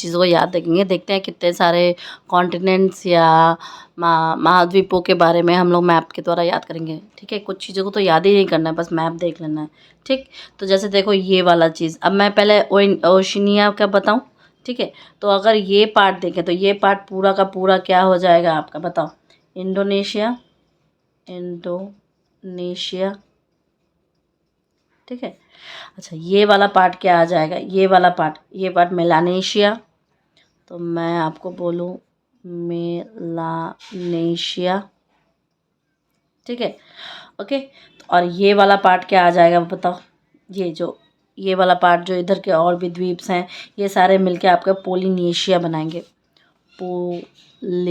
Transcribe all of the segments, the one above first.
चीज़ों को याद रखेंगे। देखते हैं कितने सारे कॉन्टिनेंट्स या महाद्वीपों के बारे में हम लोग मैप के द्वारा याद करेंगे। ठीक है, कुछ चीज़ों को तो याद ही नहीं करना है, बस मैप देख लेना है। ठीक, तो जैसे देखो ये वाला चीज़, अब मैं पहले ओशिनिया का बताऊँ। ठीक है, तो अगर ये पार्ट देखें तो ये पार्ट पूरा का पूरा क्या हो जाएगा आपका, बताओ। Indonesia, Indonesia. ठीक है, अच्छा ये वाला पार्ट क्या आ जाएगा, ये वाला पार्ट, ये पार्ट मेलानेशिया। तो मैं आपको बोलूँ मेलानेशिया। ठीक है, ओके। और ये वाला पार्ट क्या आ जाएगा बताओ। ये वाला पार्ट जो इधर के और भी द्वीप्स हैं, ये सारे मिलके आपका पोलिनेशिया बनाएंगे। पोलिनेशिया।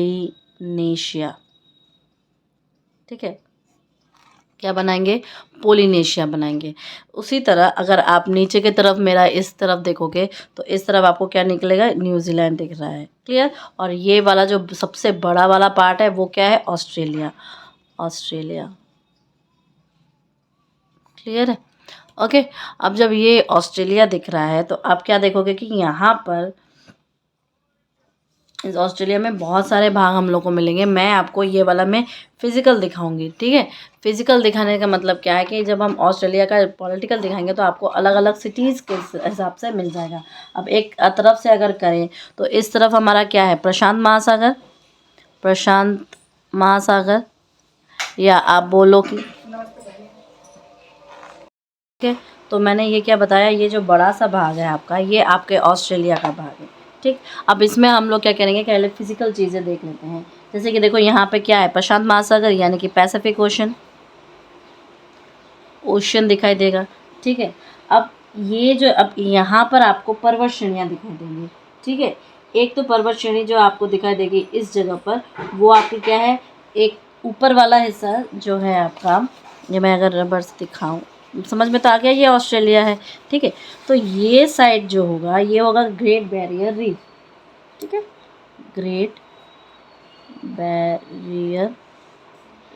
ठीक है, क्या बनाएंगे, पोलिनेशिया बनाएंगे। उसी तरह अगर आप नीचे की तरफ मेरा इस तरफ देखोगे तो इस तरफ आपको क्या निकलेगा, न्यूजीलैंड दिख रहा है। क्लियर। और ये वाला जो सबसे बड़ा वाला पार्ट है वो क्या है, ऑस्ट्रेलिया। ऑस्ट्रेलिया। क्लियर है, ओके। अब जब ये ऑस्ट्रेलिया दिख रहा है तो आप क्या देखोगे कि यहाँ पर इस ऑस्ट्रेलिया में बहुत सारे भाग हम लोग को मिलेंगे। मैं आपको ये वाला में फ़िज़िकल दिखाऊंगी। ठीक है, फ़िज़िकल दिखाने का मतलब क्या है कि जब हम ऑस्ट्रेलिया का पॉलिटिकल दिखाएंगे तो आपको अलग अलग सिटीज़ के हिसाब से मिल जाएगा। अब एक तरफ से अगर करें तो इस तरफ हमारा क्या है, प्रशांत महासागर। प्रशांत महासागर, या आप बोलो कि ठीक है। तो मैंने ये क्या बताया, ये जो बड़ा सा भाग है आपका, ये आपके ऑस्ट्रेलिया का भाग है। ठीक, अब इसमें हम लोग क्या करेंगे, पहले फिजिकल चीज़ें देख लेते हैं। जैसे कि देखो यहाँ पे क्या है, प्रशांत महासागर यानी कि पैसिफिक ओशन, ओशन दिखाई देगा। ठीक है, अब ये जो अब यहाँ पर आपको पर्वत श्रेणियाँ दिखाई देंगी। ठीक है, एक तो पर्वत श्रेणी जो आपको दिखाई देगी इस जगह पर, वो आपकी क्या है, एक ऊपर वाला हिस्सा जो है आपका, ये मैं अगर रबर से दिखाऊँ, समझ में तो आ गया, ये ऑस्ट्रेलिया है। ठीक है, तो ये साइड जो होगा ये होगा ग्रेट बैरियर रीफ। ठीक है, ग्रेट बैरियर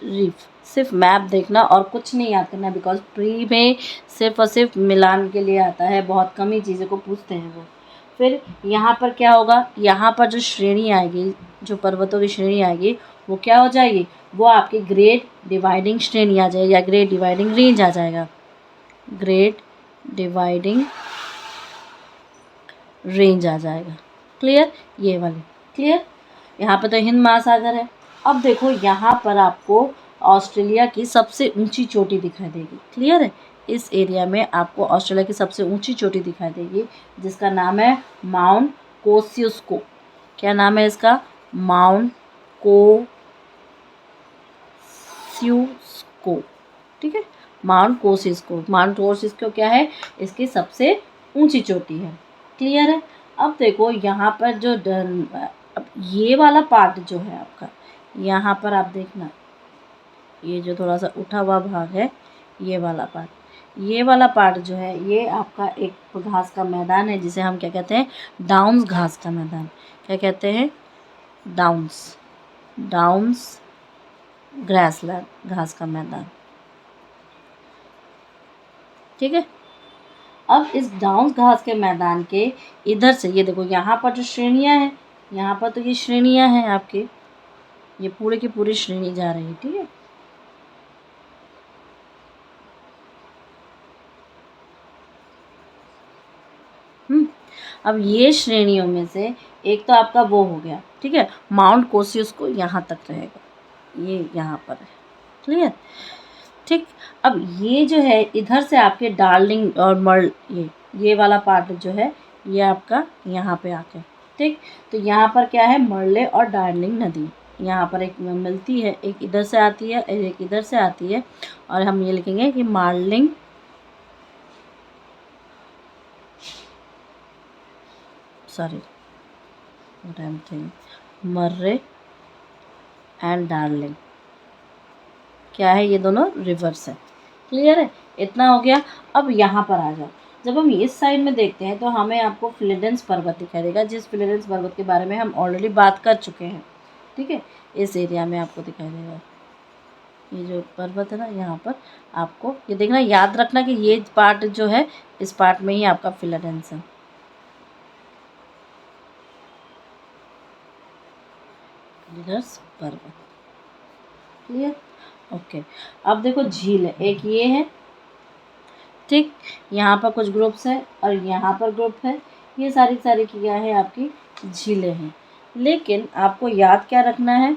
रीफ। सिर्फ मैप देखना और कुछ नहीं याद करना, बिकॉज प्री में सिर्फ और सिर्फ मिलान के लिए आता है, बहुत कम ही चीज़ों को पूछते हैं वो। फिर यहाँ पर क्या होगा, यहाँ पर जो श्रेणी आएगी, जो पर्वतों की श्रेणी आएगी, वो क्या हो जाएगी, वो आपकी ग्रेट डिवाइडिंग श्रेणी आ जाएगी या ग्रेट डिवाइडिंग रेंज आ जाएगा। ग्रेट डिवाइडिंग रेंज आ जाएगा। क्लियर, ये वाली। क्लियर, यहाँ पर तो हिंद महासागर है। अब देखो यहाँ पर आपको ऑस्ट्रेलिया की सबसे ऊंची चोटी दिखाई देगी। क्लियर है, इस एरिया में आपको ऑस्ट्रेलिया की सबसे ऊंची चोटी दिखाई देगी, जिसका नाम है माउंट कोसियुस्को। क्या नाम है इसका, माउंट कोसियुस्को। ठीक है, माउंट कोसियुस्को। माउंट कोसियुस्को क्या है, इसकी सबसे ऊंची चोटी है। क्लियर है। अब देखो यहाँ पर जो अब ये वाला पार्ट जो है आपका, यहाँ पर आप देखना, ये जो थोड़ा सा उठा हुआ भाग है, ये वाला पार्ट, ये वाला पार्ट जो है, ये आपका एक घास का मैदान है, जिसे हम क्या कहते हैं, डाउन्स घास का मैदान। क्या कहते हैं, डाउन्स, डाउन्स ग्रासलैंड, घास का मैदान। ठीक है, अब इस डाउन्स घास के मैदान के इधर से ये देखो, यहाँ पर जो श्रेणियाँ हैं, यहाँ पर तो ये श्रेणियाँ हैं आपके, ये पूरे की पूरी श्रेणी जा रही है। ठीक है, अब ये श्रेणियों में से एक तो आपका वो हो गया। ठीक है, माउंट कोसियुस्को यहाँ तक रहेगा, ये यहाँ पर है। क्लियर, ठीक। अब ये जो है इधर से आपके डार्लिंग और मर्ल, ये वाला पार्ट जो है, ये आपका यहाँ पे आके, ठीक। तो यहाँ पर क्या है, मर्ले और डार्लिंग नदी यहाँ पर एक मिलती है, एक इधर से आती है, एक इधर से आती है, और हम ये लिखेंगे कि मार्लिंग, sorry what I am thinking, Murray and Darling, क्या है, ये दोनों रिवर्स है। क्लियर है, इतना हो गया। अब यहाँ पर आ जाओ, जब हम इस साइड में देखते हैं तो हमें आपको फिलिडेंस पर्वत दिखाई देगा, जिस फिलिडेंस पर्वत के बारे में हम ऑलरेडी बात कर चुके हैं। ठीक है, इस एरिया में आपको दिखाई देगा, ये जो पर्वत है ना, यहाँ पर आपको ये देखना, याद रखना कि ये पार्ट जो है, इस पार्ट में ही आपका फिलिडेंस है। इंद्रधनुष पर्वत। क्लियर? ओके। अब देखो झील है, एक ये है, ठीक, यहाँ पर कुछ ग्रुप्स है और यहाँ पर ग्रुप है, ये सारी क्या है आपकी झीलें हैं। लेकिन आपको याद क्या रखना है,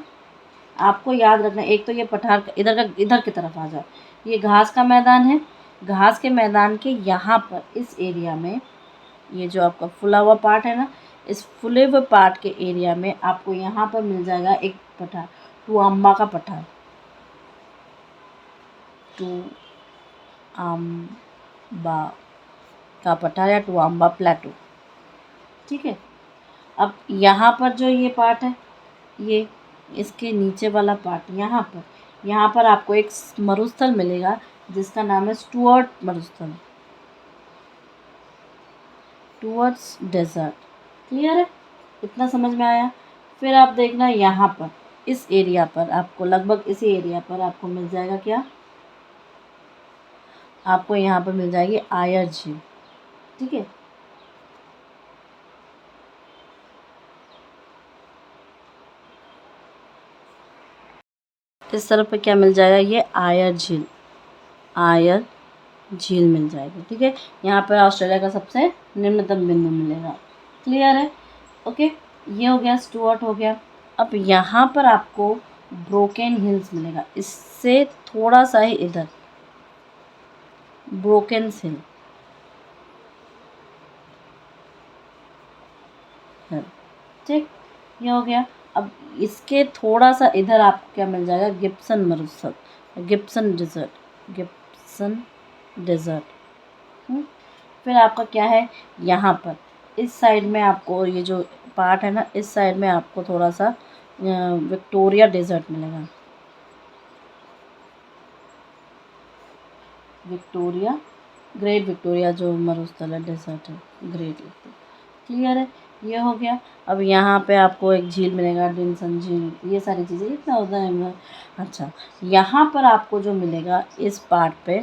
आपको याद रखना, एक तो ये पठार इधर की तरफ आ जाओ, ये घास का मैदान है, घास के मैदान के यहाँ पर इस एरिया में ये जो आपका फुला हुआ पार्ट है ना, इस फुले हुए पार्ट के एरिया में आपको यहाँ पर मिल जाएगा एक पठार, टुआम्बा का पठार, टुआम्बा का पठार या टुआम्बा प्लेटो। ठीक है। अब यहाँ पर जो ये पार्ट है, ये इसके नीचे वाला पार्ट, यहाँ पर आपको एक मरुस्थल मिलेगा जिसका नाम है स्टुअर्ट मरुस्थल, टुवर्ड्स डेजर्ट। क्लियर है? इतना समझ में आया? फिर आप देखना यहाँ पर इस एरिया पर आपको, लगभग इसी एरिया पर आपको मिल जाएगा क्या, आपको यहाँ पर मिल जाएगी आयर झील। ठीक है। इस तरफ पे क्या मिल जाएगा, ये आयर झील मिल जाएगी। ठीक है। यहाँ पर ऑस्ट्रेलिया का सबसे निम्नतम बिंदु मिलेगा। क्लियर है? ओके, ये हो गया, स्टुअर्ट हो गया। अब यहाँ पर आपको ब्रोकन हिल्स मिलेगा, इससे थोड़ा सा ही इधर ब्रोकन हिल, ठीक, ये हो गया। अब इसके थोड़ा सा इधर आपको क्या मिल जाएगा, गिब्सन मरुस्थल, गिब्सन डेजर्ट। फिर आपका क्या है, यहाँ पर इस साइड में आपको ये जो पार्ट है ना, इस साइड में आपको थोड़ा सा विक्टोरिया डेजर्ट मिलेगा, ग्रेट विक्टोरिया जो मरुस्थल है, डेजर्ट है, ग्रेट विक्टोरिया। क्लियर है? ये हो गया। अब यहाँ पे आपको एक झील मिलेगा, डिनसन झील, ये सारी चीज़ें इतना होता है। अच्छा, यहाँ पर आपको जो मिलेगा इस पार्ट पे,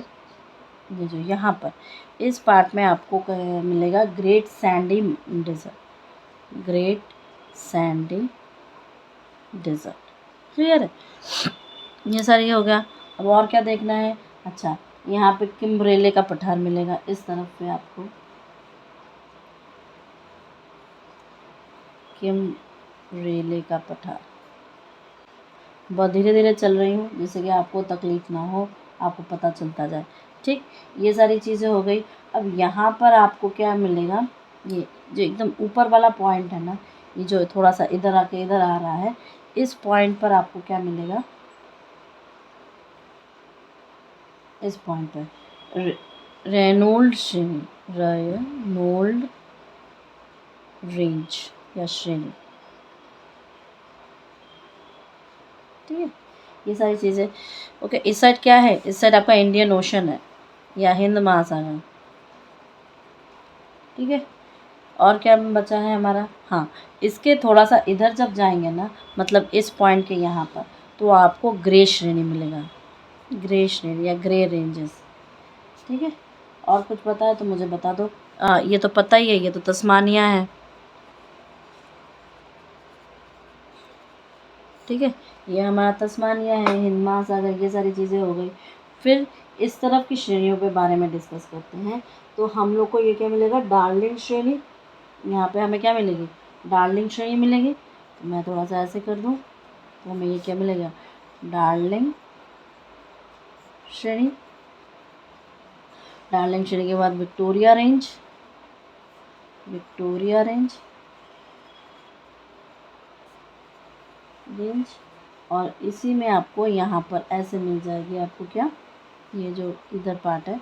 ये जो यहाँ पर इस पार्ट में आपको मिलेगा ग्रेट सैंडी डेजर्ट। क्लियर है? ये सारी हो गया। अब और क्या देखना है, अच्छा, यहाँ पे किम्ब्रेले का पठार मिलेगा, इस तरफ पे आपको किम्ब्रेले का पठार। बहुत धीरे धीरे चल रही हूँ जिससे कि आपको तकलीफ़ ना हो, आपको पता चलता जाए। ठीक, ये सारी चीज़ें हो गई। अब यहाँ पर आपको क्या मिलेगा, ये जो एकदम ऊपर वाला पॉइंट है ना, ये जो थोड़ा सा इधर आके इधर आ रहा है, इस पॉइंट पर आपको क्या मिलेगा, इस पॉइंट पर रेनोल्ड रेंज या श्रेणी। ठीक है, ये सारी चीज़ें। ओके, इस साइड क्या है, इस साइड आपका इंडियन ओशन है या हिंद महासागर। ठीक है, और क्या बचा है हमारा, हाँ, इसके थोड़ा सा इधर जब जाएंगे ना, मतलब इस पॉइंट के यहाँ पर, तो आपको ग्रे श्रेणी मिलेगा, ग्रे श्रेणी या ग्रे रेंजेस। ठीक है, और कुछ पता है तो मुझे बता दो। ये तो पता ही है, ये तो तस्मानिया है। ठीक है, ये हमारा तस्मानिया है, हिंद महासागर, ये सारी चीज़ें हो गई। फिर इस तरफ की श्रेणियों के बारे में डिस्कस करते हैं। तो हम लोग को ये क्या मिलेगा, डार्लिंग श्रेणी। यहाँ पे हमें क्या मिलेगी, डार्लिंग श्रेणी मिलेगी। तो मैं थोड़ा सा ऐसे कर दूँ तो हमें ये क्या मिलेगा, डार्लिंग श्रेणी। डार्लिंग श्रेणी के बाद विक्टोरिया रेंज, और इसी में आपको यहाँ पर ऐसे मिल जाएगी, आपको क्या, ये जो इधर पार्ट है,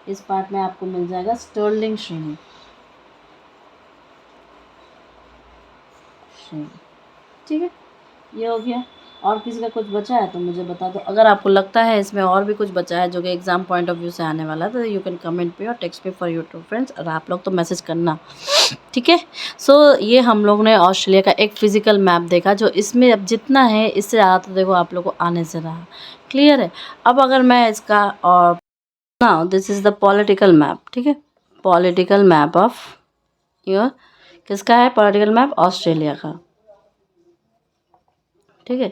इस पार्ट में आपको मिल जाएगा स्टर्लिंग श्रेणी। ठीक है, ये हो गया। और किसी का कुछ बचा है तो मुझे बता दो। अगर आपको लगता है इसमें और भी कुछ बचा है जो कि एग्ज़ाम पॉइंट ऑफ व्यू से आने वाला है, तो यू कैन कमेंट पे और टेक्स्ट पे फॉर योर टू फ्रेंड्स, और आप लोग तो मैसेज करना। ठीक है, सो ये हम लोग ने ऑस्ट्रेलिया का एक फ़िज़िकल मैप देखा, जो इसमें अब जितना है इससे ज़्यादा तो देखो आप लोग को आने से रहा। क्लियर है? अब अगर मैं इसका, और now this is the political map. ठीक है, पॉलिटिकल मैप ऑफ योर, किसका है पॉलिटिकल मैप, ऑस्ट्रेलिया का। ठीक है।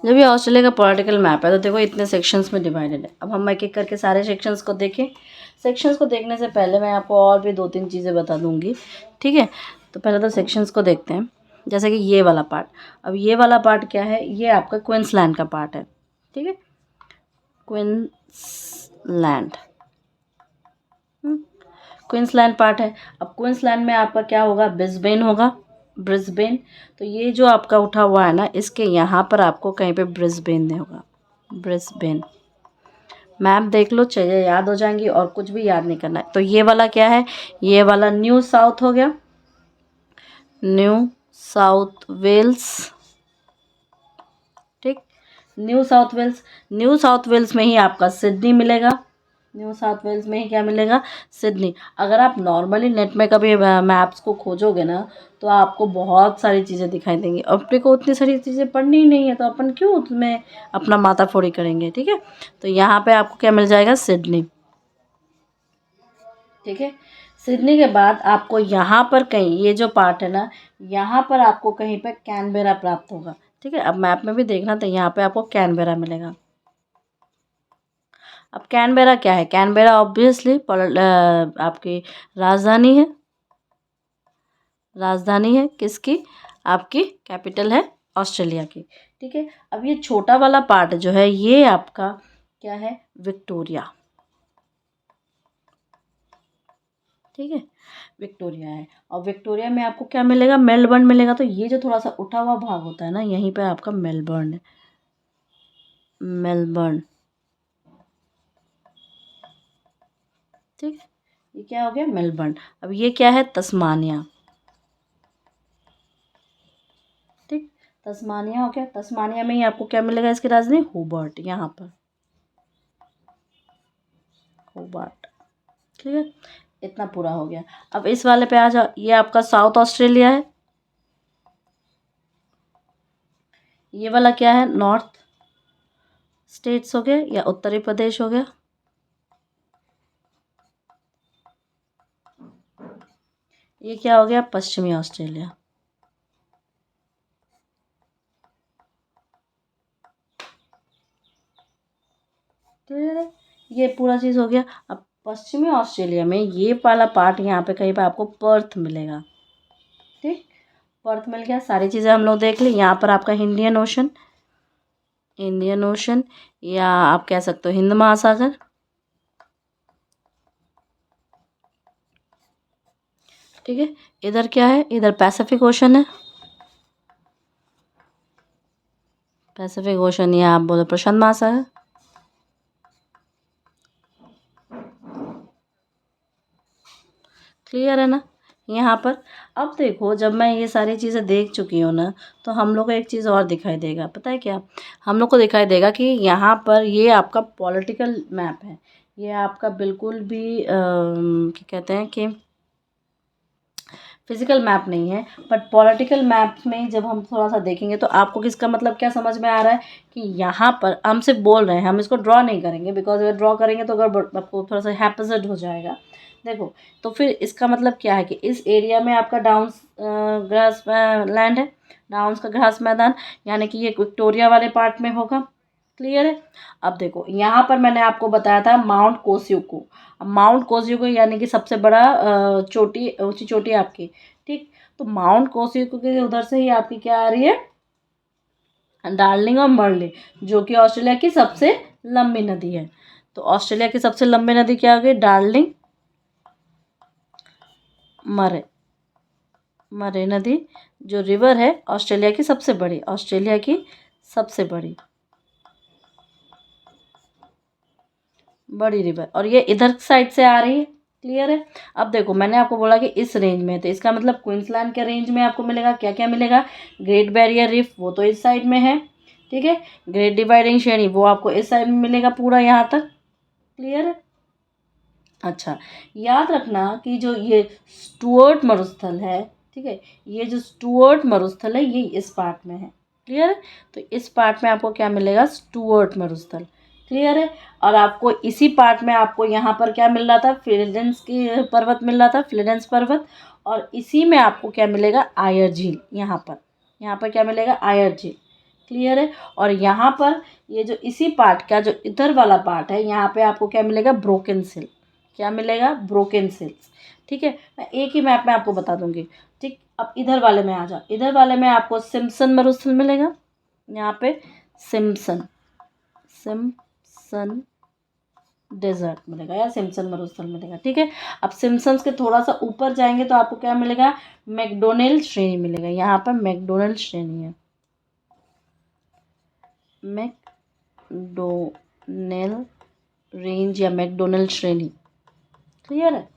जब ये ऑस्ट्रेलिया का पॉलिटिकल मैप है तो देखो इतने सेक्शंस में डिवाइडेड है। अब हम एक एक करके सारे सेक्शंस को देखें। सेक्शंस को देखने से पहले मैं आपको और भी 2-3 चीज़ें बता दूंगी, ठीक है। तो पहले तो सेक्शंस को देखते हैं, जैसे कि ये वाला पार्ट। अब ये वाला पार्ट क्या है, ये आपका क्वींसलैंड का पार्ट है, ठीक है, क्वींसलैंड, क्वींसलैंड पार्ट है। अब क्वींसलैंड में आपका क्या होगा, ब्रिस्बेन होगा, ब्रिस्बेन। तो ये जो आपका उठा हुआ है ना, इसके यहाँ पर आपको कहीं पे ब्रिस्बेन नहीं होगा, ब्रिस्बेन। मैप देख लो, चीज़ें याद हो जाएंगी और कुछ भी याद नहीं करना है। तो ये वाला क्या है, ये वाला न्यू साउथ हो गया, न्यू साउथ वेल्स, ठीक। New South Wales, New South Wales में ही आपका सिडनी मिलेगा, न्यू साउथ वेल्स में ही क्या मिलेगा, सिडनी। अगर आप नॉर्मली नेट में कभी मैप्स को खोजोगे ना, तो आपको बहुत सारी चीज़ें दिखाई देंगी। अपने को उतनी सारी चीज़ें पढ़नी ही नहीं है, तो अपन क्यों उसमें अपना माथा फोड़ी करेंगे, ठीक है। तो यहाँ पे आपको क्या मिल जाएगा, सिडनी, ठीक है। सिडनी के बाद आपको यहाँ पर कहीं, ये जो पार्ट है ना, यहाँ पर आपको कहीं पर कैनबेरा प्राप्त होगा, ठीक है। अब मैप में भी देखना, तो यहाँ पे आपको कैनबेरा मिलेगा। अब कैनबेरा क्या है, कैनबेरा ऑब्वियसली आपकी राजधानी है, राजधानी है किसकी, आपकी कैपिटल है ऑस्ट्रेलिया की, ठीक है। अब ये छोटा वाला पार्ट जो है, ये आपका क्या है, विक्टोरिया, ठीक है, विक्टोरिया है। और विक्टोरिया में आपको क्या मिलेगा, मेलबर्न मिलेगा। तो ये जो थोड़ा सा उठा हुआ भाग होता है ना, यहीं पे आपका मेलबर्न है, मेलबर्न, ठीक है। ये क्या हो गया, मेलबर्न। अब ये क्या है, तस्मानिया, ठीक, तस्मानिया हो गया। तस्मानिया में ही आपको क्या मिलेगा, इसकी राजधानी होबार्ट, यहाँ पर होबार्ट, ठीक है। इतना पूरा हो गया। अब इस वाले पे आ जाओ, ये आपका साउथ ऑस्ट्रेलिया है, ये वाला क्या है, नॉर्थ स्टेट्स हो गया या उत्तरी प्रदेश हो गया, ये क्या हो गया, पश्चिमी ऑस्ट्रेलिया, क्लियर है। ये पूरा चीज़ हो गया। अब पश्चिमी ऑस्ट्रेलिया में ये वाला पार्ट, यहाँ पे कहीं पे आपको पर्थ मिलेगा, ठीक, पर्थ मिल गया। सारी चीज़ें हम लोग देख ली। यहाँ पर आपका इंडियन ओशन, इंडियन ओशन, या आप कह सकते हो हिंद महासागर, ठीक है। इधर क्या है, इधर पैसिफिक ओशन है, पैसिफिक ओशन, या आप बोलो प्रशांत महासागर, क्लियर है ना यहाँ पर। अब देखो, जब मैं ये सारी चीज़ें देख चुकी हूँ ना, तो हम लोग को एक चीज़ और दिखाई देगा, पता है क्या, हम लोग को दिखाई देगा कि यहाँ पर ये आपका पॉलिटिकल मैप है, ये आपका बिल्कुल भी क्या कहते हैं कि फिजिकल मैप नहीं है, बट पॉलिटिकल मैप में जब हम थोड़ा सा देखेंगे तो आपको किसका मतलब क्या समझ में आ रहा है, कि यहाँ पर हम सिर्फ बोल रहे हैं, हम इसको ड्रॉ नहीं करेंगे, बिकॉज अगर ड्रॉ करेंगे तो अगर आपको थोड़ा सा हैप्पीजेड हो जाएगा। देखो, तो फिर इसका मतलब क्या है, कि इस एरिया में आपका डाउन्स ग्रास लैंड है, डाउन्स का घास मैदान, यानी कि ये विक्टोरिया वाले पार्ट में होगा, क्लियर है। अब देखो, यहाँ पर मैंने आपको बताया था माउंट कोस्युको। अब माउंट कोस्युको यानी कि सबसे बड़ा चोटी, ऊंची चोटी आपकी, ठीक। तो माउंट कोस्युको के उधर से ही आपकी क्या आ रही है, डार्लिंग और मर्ले, जो कि ऑस्ट्रेलिया की सबसे लंबी नदी है। तो ऑस्ट्रेलिया की सबसे लंबी नदी क्या हो गई, डार्लिंग मरे, मरे नदी, जो रिवर है ऑस्ट्रेलिया की सबसे बड़ी, ऑस्ट्रेलिया की सबसे बड़ी बड़ी रिवर, और ये इधर साइड से आ रही है, क्लियर है। अब देखो, मैंने आपको बोला कि इस रेंज में, तो इसका मतलब क्वींसलैंड के रेंज में आपको मिलेगा क्या क्या मिलेगा, ग्रेट बैरियर रीफ, वो तो इस साइड में है, ठीक है। ग्रेट डिवाइडिंग श्रेणी, वो आपको इस साइड में मिलेगा पूरा यहाँ तक, क्लियर है। अच्छा, याद रखना कि जो ये स्टुअर्ट मरुस्थल है, ठीक है, ये जो स्टुअर्ट मरुस्थल है, ये इस पार्ट में है, क्लियर है। तो इस पार्ट में आपको क्या मिलेगा, स्टुअर्ट मरुस्थल, क्लियर है। और आपको इसी पार्ट में आपको यहाँ पर क्या मिल रहा था, फ्लोरेंस की पर्वत मिल रहा था, फ्लोरेंस पर्वत। और इसी में आपको क्या मिलेगा, आयर झील, यहाँ पर क्या मिलेगा, आयर झील, क्लियर है। और यहाँ पर ये जो इसी पार्ट का जो इधर वाला पार्ट है, यहाँ पे आपको क्या मिलेगा, ब्रोकन सेल। क्या मिलेगा, ब्रोकन सेल्स। ठीक है, मैं एक ही मैप में आपको बता दूंगी। ठीक, अब इधर वाले में आ जाओ। इधर वाले में आपको सिम्पसन मरुस्थल मिलेगा, यहाँ पे सिम्पसन सिम्पसन डेजर्ट मिलेगा या सिम्पसन मरुस्थल मिलेगा। ठीक है, अब सिम्पसन्स के थोड़ा सा ऊपर जाएंगे तो आपको क्या मिलेगा, मैकडोनल्ड श्रेणी मिलेगा। यहाँ पर मैकडोनल्ड श्रेणी है, मैकडोनल्ड रेंज या मैकडोनल्ड श्रेणी। क्लियर है,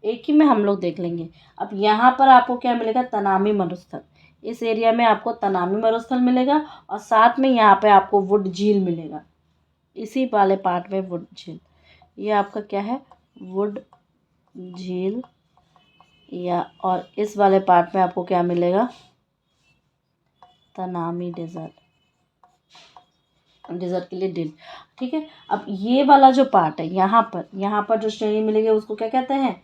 एक ही में हम लोग देख लेंगे। अब यहाँ पर आपको क्या मिलेगा, तनामी मरुस्थल। इस एरिया में आपको तनामी मरुस्थल मिलेगा और साथ में यहाँ पे आपको वुड झील मिलेगा। इसी वाले पार्ट में वुड झील, ये आपका क्या है, वुड झील। या और इस वाले पार्ट में आपको क्या मिलेगा, तनामी डेजर्ट, डेजर्ट के लिए डिल। ठीक है, अब ये वाला जो पार्ट है, यहाँ पर जो श्रेणी मिलेगी उसको क्या कहते हैं,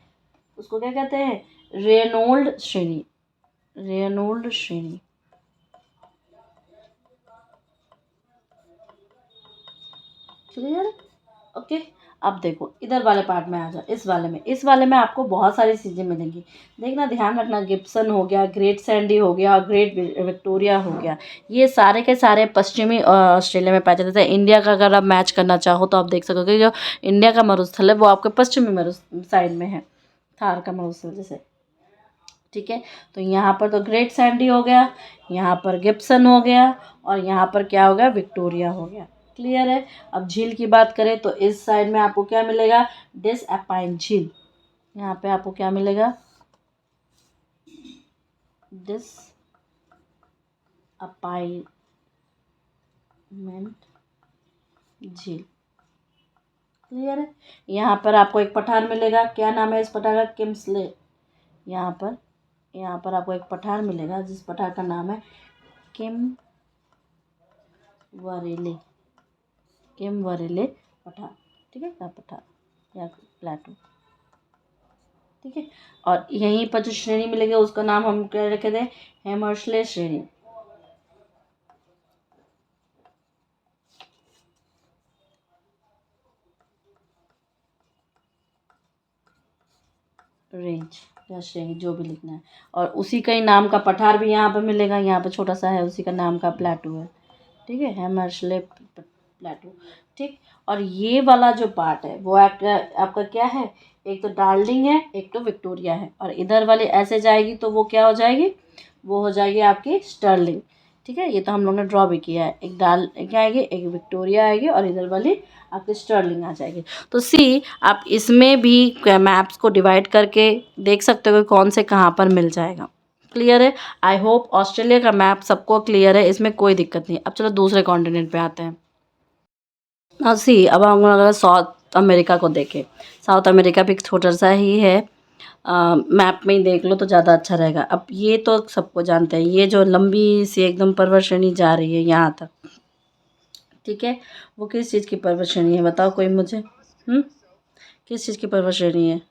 उसको क्या कहते हैं, रेनोल्ड श्रेणी। रेनोल्ड श्रेणी। Clear, okay. अब देखो इधर वाले पार्ट में आ जाओ, इस वाले में आपको बहुत सारी चीज़ें मिलेंगी। देखना, ध्यान रखना, गिब्सन हो गया, ग्रेट सैंडी हो गया और ग्रेट विक्टोरिया हो गया, ये सारे के सारे पश्चिमी ऑस्ट्रेलिया में पाए जाते हैं। इंडिया का अगर आप मैच करना चाहो तो आप देख सकोगे, जो इंडिया का मरुस्थल है वो आपके पश्चिमी साइड में है, थार का मरुस्थल जैसे। ठीक है, तो यहाँ पर तो ग्रेट सैंडी हो गया, यहाँ पर गिब्सन हो गया और यहाँ पर क्या हो गया, विक्टोरिया हो गया। क्लियर है। अब झील की बात करें तो इस साइड में आपको क्या मिलेगा, डिस एपाइन झील। यहाँ पे आपको क्या मिलेगा, डिस अपाइनमेंट झील। क्लियर है। यहाँ पर आपको एक पठार मिलेगा, क्या नाम है इस पठार का, किम्सले। यहाँ पर आपको एक पठार मिलेगा जिस पठार का नाम है किम वरेले, किम वरेले पठार। ठीक है, का पठार या प्लेटो। ठीक है, और यहीं पर जो श्रेणी मिलेगी उसका नाम हम क्या रखे थे, हैमर्शले श्रेणी। रेंज या श्रेणी जो भी लिखना है, और उसी का ही नाम का पठार भी यहाँ पर मिलेगा, यहाँ पर छोटा सा है, उसी का नाम का प्लेटो है। ठीक है, हैमर्शले प्लेटो। ठीक, और ये वाला जो पार्ट है वो आपका क्या है, एक तो डार्लिंग है, एक तो विक्टोरिया है, और इधर वाली ऐसे जाएगी तो वो क्या हो जाएगी, वो हो जाएगी आपकी स्टर्लिंग। ठीक है, ये तो हम लोग ने ड्रॉ भी किया है, एक क्या आएगी, एक विक्टोरिया आएगी और इधर वाली आपकी स्टर्लिंग आ जाएगी। तो सी आप इसमें भी मैप्स को डिवाइड करके देख सकते हो कि कौन से कहाँ पर मिल जाएगा। क्लियर है, आई होप ऑस्ट्रेलिया का मैप सबको क्लियर है, इसमें कोई दिक्कत नहीं। अब चलो दूसरे कॉन्टिनेंट पे आते हैं। हाँ सी, अब हम अगर साउथ अमेरिका को देखें, साउथ अमेरिका भी एक छोटा सा ही है, मैप में ही देख लो तो ज़्यादा अच्छा रहेगा। अब ये तो सबको जानते हैं, ये जो लंबी सी एकदम पर्वत श्रेणी जा रही है यहाँ तक, ठीक है, वो किस चीज़ की पर्वत श्रेणी है बताओ कोई मुझे, किस चीज़ की पर्वत श्रेणी है,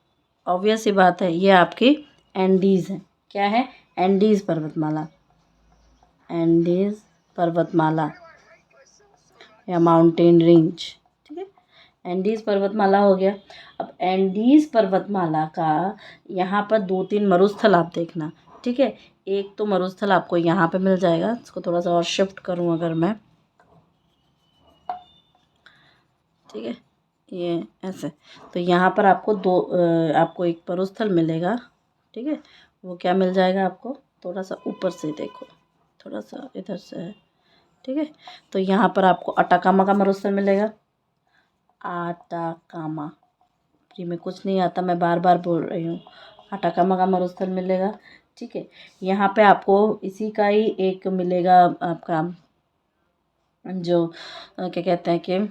ऑब्वियस सी बात है, ये आपकी एंडीज़ है। क्या है, एंडीज़ पर्वतमाला, एंडीज़ पर्वतमाला या माउंटेन रेंज। ठीक है, एंडीज़ पर्वतमाला हो गया। अब एंडीज़ पर्वतमाला का यहाँ पर 2-3 मरुस्थल आप देखना। ठीक है, एक तो मरुस्थल आपको यहाँ पे मिल जाएगा, इसको थोड़ा सा और शिफ्ट करूँ अगर मैं, ठीक है, ये ऐसे, तो यहाँ पर आपको आपको एक मरुस्थल मिलेगा। ठीक है, वो क्या मिल जाएगा आपको, थोड़ा सा ऊपर से देखो, थोड़ा सा इधर से है। ठीक है, तो यहाँ पर आपको अटाकामा का मरुस्थल मिलेगा, अटाकामा, फ्री में कुछ नहीं आता, मैं बार बार बोल रही हूँ, अटाकामा का मरुस्थल मिलेगा। ठीक है, यहाँ पे आपको इसी का ही एक मिलेगा आपका, जो क्या कहते हैं कि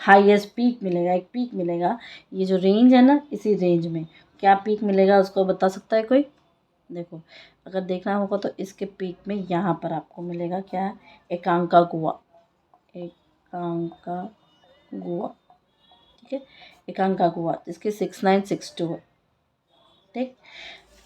हाईएस्ट पीक मिलेगा, एक पीक मिलेगा। ये जो रेंज है ना, इसी रेंज में क्या पीक मिलेगा उसको बता सकता है कोई, देखो अगर देखना होगा तो इसके पीक में यहाँ पर आपको मिलेगा क्या है, एकांकागुआ, एकांकागुआ। ठीक है, एकांकागुआ, इसके 6962 है। ठीक,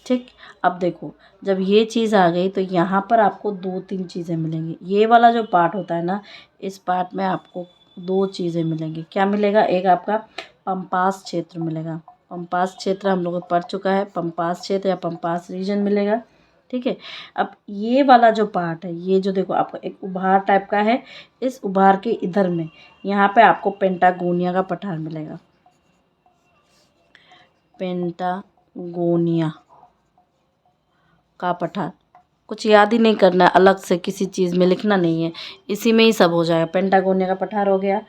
ठीक। अब देखो, जब ये चीज़ आ गई तो यहाँ पर आपको 2-3 चीज़ें मिलेंगी। ये वाला जो पार्ट होता है ना, इस पार्ट में आपको 2 चीज़ें मिलेंगी। क्या मिलेगा? एक आपका पंपास क्षेत्र मिलेगा। पंपास क्षेत्र हम लोग को पढ़ चुका है, पंपास क्षेत्र या पंपास रीजन मिलेगा। ठीक है। अब ये वाला जो पार्ट है, ये जो देखो आपको एक उभार टाइप का है, इस उभार के इधर में यहाँ पे आपको पेंटागोनिया का पठार मिलेगा। पेंटागोनिया का पठार। कुछ याद ही नहीं करना है, अलग से किसी चीज़ में लिखना नहीं है, इसी में ही सब हो जाएगा। पेंटागोनिया का पठार हो गया।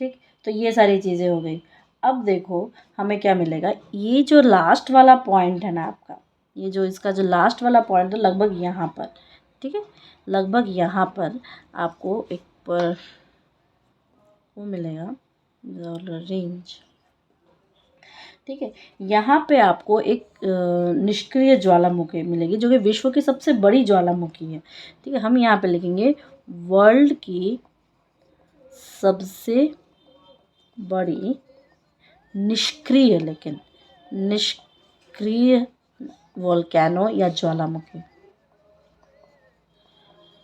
ठीक। तो ये सारी चीज़ें हो गई। अब देखो हमें क्या मिलेगा, ये जो लास्ट वाला पॉइंट है ना आपका, ये जो इसका जो लास्ट वाला पॉइंट है लगभग यहाँ पर। ठीक है। लगभग यहाँ पर आपको एक पर वो मिलेगा रेंज। ठीक है। यहाँ पे आपको एक निष्क्रिय ज्वालामुखी मिलेगी जो कि विश्व की सबसे बड़ी ज्वालामुखी है। ठीक है। हम यहाँ पे लिखेंगे वर्ल्ड की सबसे बड़ी निष्क्रिय, लेकिन निष्क्रिय वोल्केनो या ज्वालामुखी।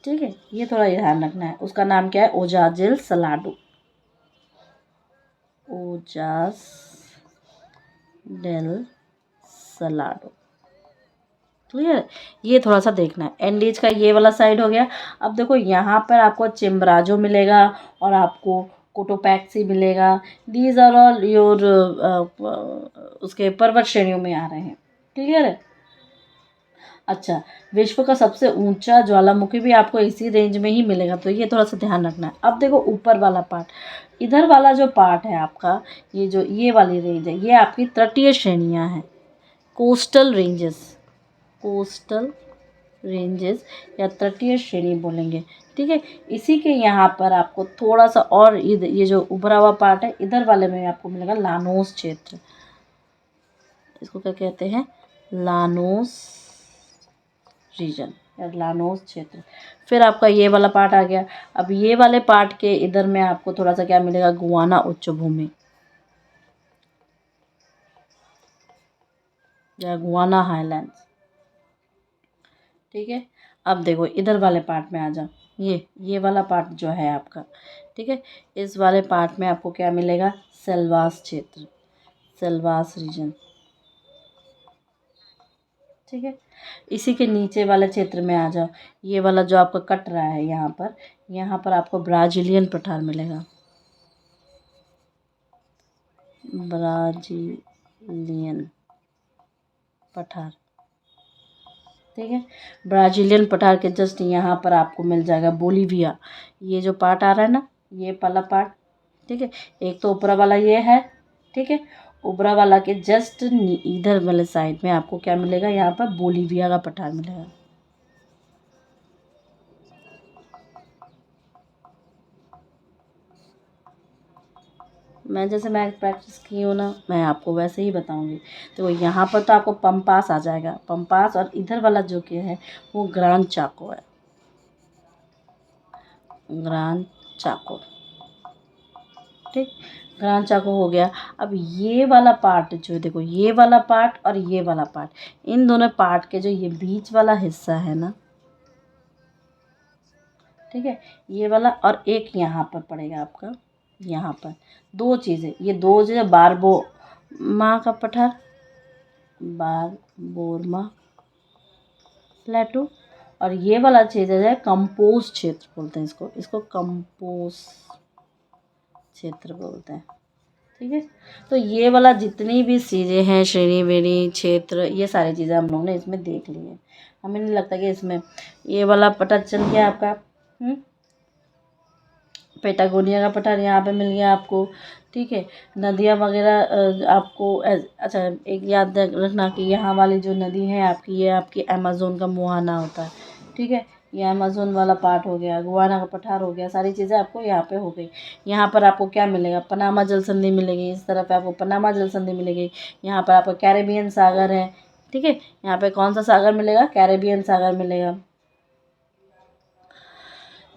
ठीक है। ये थोड़ा ध्यान रखना है। उसका नाम क्या है? Ojos del Salado. Ojos del Salado. Clear? ये थोड़ा सा देखना है। एंडीज का ये वाला साइड हो गया। अब देखो यहाँ पर आपको चिम्बराजो मिलेगा और आपको कोटोपैक्सी मिलेगा। दीज आर ऑल योर उसके पर्वत श्रेणियों में आ रहे हैं। क्लियर है? अच्छा, विश्व का सबसे ऊंचा ज्वालामुखी भी आपको इसी रेंज में ही मिलेगा, तो ये थोड़ा सा ध्यान रखना है। अब देखो ऊपर वाला पार्ट, इधर वाला जो पार्ट है आपका, ये जो ये वाली रेंज है, ये आपकी तटीय श्रेणियाँ हैं, कोस्टल रेंजेस। कोस्टल रेंजेस या तटीय श्रेणी बोलेंगे। ठीक है। इसी के यहाँ पर आपको थोड़ा सा और इधर ये जो उभरा हुआ पार्ट है, इधर वाले में आपको मिलेगा लानोस क्षेत्र। इसको क्या कहते हैं? लानोस रीजन या लानोस क्षेत्र। फिर आपका ये वाला पार्ट आ गया। अब ये वाले पार्ट के इधर में आपको थोड़ा सा क्या मिलेगा? गुआना उच्च भूमि या गुआना हाईलैंड्स। ठीक है। अब देखो इधर वाले पार्ट में आ जाओ। ये वाला पार्ट जो है आपका, ठीक है, इस वाले पार्ट में आपको क्या मिलेगा? सेल्वास क्षेत्र, सेल्वास रीजन। ठीक है। इसी के नीचे वाले क्षेत्र में आ जाओ। ये वाला जो आपका कट रहा है यहाँ पर आपको ब्राज़ीलियन पठार मिलेगा। ब्राज़ीलियन पठार। ठीक है। ब्राज़ीलियन पठार के जस्ट यहाँ पर आपको मिल जाएगा बोलीविया। ये जो पार्ट आ रहा है ना, ये वाला पार्ट। ठीक है। एक तो ऊपरा वाला ये है। ठीक है। ऊपरा वाला के जस्ट इधर वाले साइड में आपको क्या मिलेगा? यहाँ पर बोलीविया का पठार मिलेगा। जैसे मैं प्रैक्टिस की हूँ ना, मैं आपको वैसे ही बताऊंगी। तो यहाँ पर तो आपको पंपास आ जाएगा, पंपास, और इधर वाला जो कि है वो ग्रांड चाको है, ग्रांड चाको। ठीक। ग्रांड चाको हो गया। अब ये वाला पार्ट जो देखो, ये वाला पार्ट और ये वाला पार्ट, इन दोनों पार्ट के जो ये बीच वाला हिस्सा है ना, ठीक है, ये वाला और एक यहाँ पर पड़ेगा आपका, यहाँ पर दो चीज़ें, ये दो चीज़ें, बारबो माँ का पठार, बारबोरमा प्लेटू, और ये वाला चीज़ है कंपोज क्षेत्र बोलते हैं इसको, इसको कंपोज क्षेत्र बोलते हैं। ठीक है। तो ये वाला जितनी भी चीज़ें हैं, श्रेणी वेणी क्षेत्र, ये सारी चीज़ें हम लोग ने इसमें देख ली है। हमें नहीं लगता कि इसमें ये वाला पठार चल गया आपका। पेटागोनिया का पठार यहाँ पे मिल गया आपको। ठीक है। नदियाँ वगैरह आपको अच्छा एक याद रखना कि यहाँ वाली जो नदी है आपकी, ये आपकी अमेज़न का मुहाना होता है। ठीक है। ये अमेज़न वाला पार्ट हो गया, गुआना का पठार हो गया, सारी चीज़ें आपको यहाँ पे हो गई। यहाँ पर आपको क्या मिलेगा? पनामा जल संधि मिलेगी, इस तरफ आपको पनामा जल संधि मिलेगी। यहाँ पर आपको कैरेबियन सागर है। ठीक है। यहाँ पे कौन सा सागर मिलेगा? कैरेबियन सागर मिलेगा।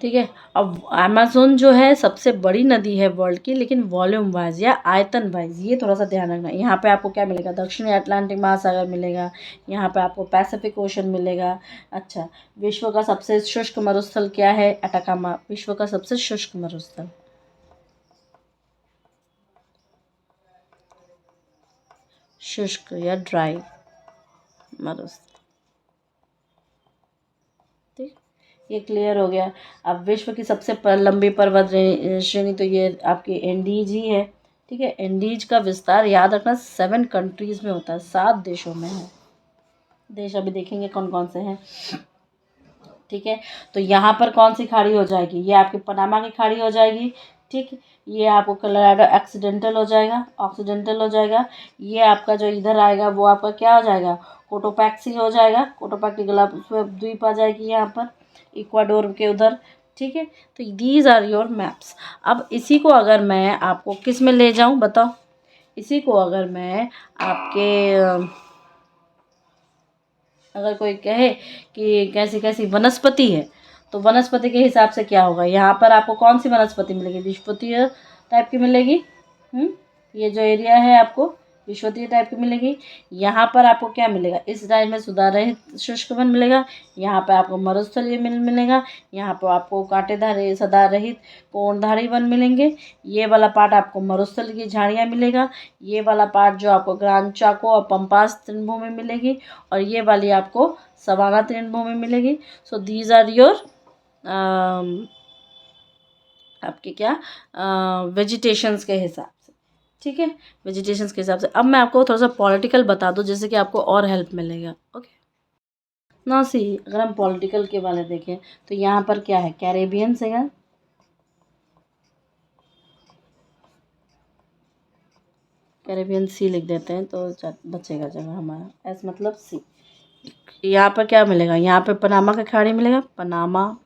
ठीक है। अब अमेज़न जो है सबसे बड़ी नदी है वर्ल्ड की, लेकिन वॉल्यूम वाइज या आयतन वाइज ये थोड़ा सा ध्यान रखना। यहाँ पे आपको क्या मिलेगा, दक्षिणी अटलांटिक महासागर मिलेगा, यहाँ पे आपको पैसिफिक ओशन मिलेगा। अच्छा, विश्व का सबसे शुष्क मरुस्थल क्या है, अटाकामा विश्व का सबसे शुष्क मरुस्थल। शुष्क या ड्राई मरुस्थल। ठीक, ये क्लियर हो गया। अब विश्व की सबसे लंबी पर्वत श्रेणी तो ये आपकी एंडीज ही है। ठीक है, एंडीज का विस्तार याद रखना 7 कंट्रीज में होता है, 7 देशों में है। देश अभी देखेंगे कौन कौन से हैं। ठीक है, तो यहाँ पर कौन सी खाड़ी हो जाएगी, ये आपकी पनामा की खाड़ी हो जाएगी। ठीक, ये आपको कोलोराडो एक्सीडेंटल हो जाएगा, ऑक्सीडेंटल हो जाएगा। ये आपका जो इधर आएगा वो आपका क्या हो जाएगा, कोटोपैक्सी हो जाएगा, कोटोपैक्सी द्वीप आ जाएगी यहाँ पर इक्वाडोर के उधर। ठीक है, तो दीज आर योर मैप्स। अब इसी को अगर मैं आपको किस में ले जाऊँ बताओ, इसी को अगर मैं आपके अगर कोई कहे कि कैसी कैसी वनस्पति है, तो वनस्पति के हिसाब से क्या होगा, यहाँ पर आपको कौन सी वनस्पति मिलेगी, विषुवतीय टाइप की मिलेगी। ये जो एरिया है आपको विषुवतीय टाइप की मिलेगी। यहाँ पर आपको क्या मिलेगा, इस टाइप में सुधार रहित शुष्क वन मिलेगा। यहाँ पे आपको मरुस्थलीय मिलेगा। यहाँ पर आपको कांटेदार सदा रहित कोणधारी वन मिलेंगे। ये वाला पार्ट आपको मरुस्थल की झाड़ियाँ मिलेगा। ये वाला पार्ट जो आपको ग्रांड चाको और पंपास तृणभूमि मिलेगी, और ये वाली आपको सवाना तृणभूमि मिलेगी। सो दीज आर योर आपके क्या वेजिटेशंस के हिसाब से। ठीक है, वेजिटेशंस के हिसाब से। अब मैं आपको थोड़ा सा पॉलिटिकल बता दूं जिससे कि आपको और हेल्प मिलेगा। ओके ना सी, अगर हम पॉलिटिकल के वाले देखें तो यहाँ पर क्या है, कैरेबियन से है, कैरेबियन सी लिख देते हैं तो बचेगा जगह हमारा, एस मतलब सी। यहाँ पर क्या मिलेगा, यहाँ पे पनामा का खाड़ी मिलेगा, पनामा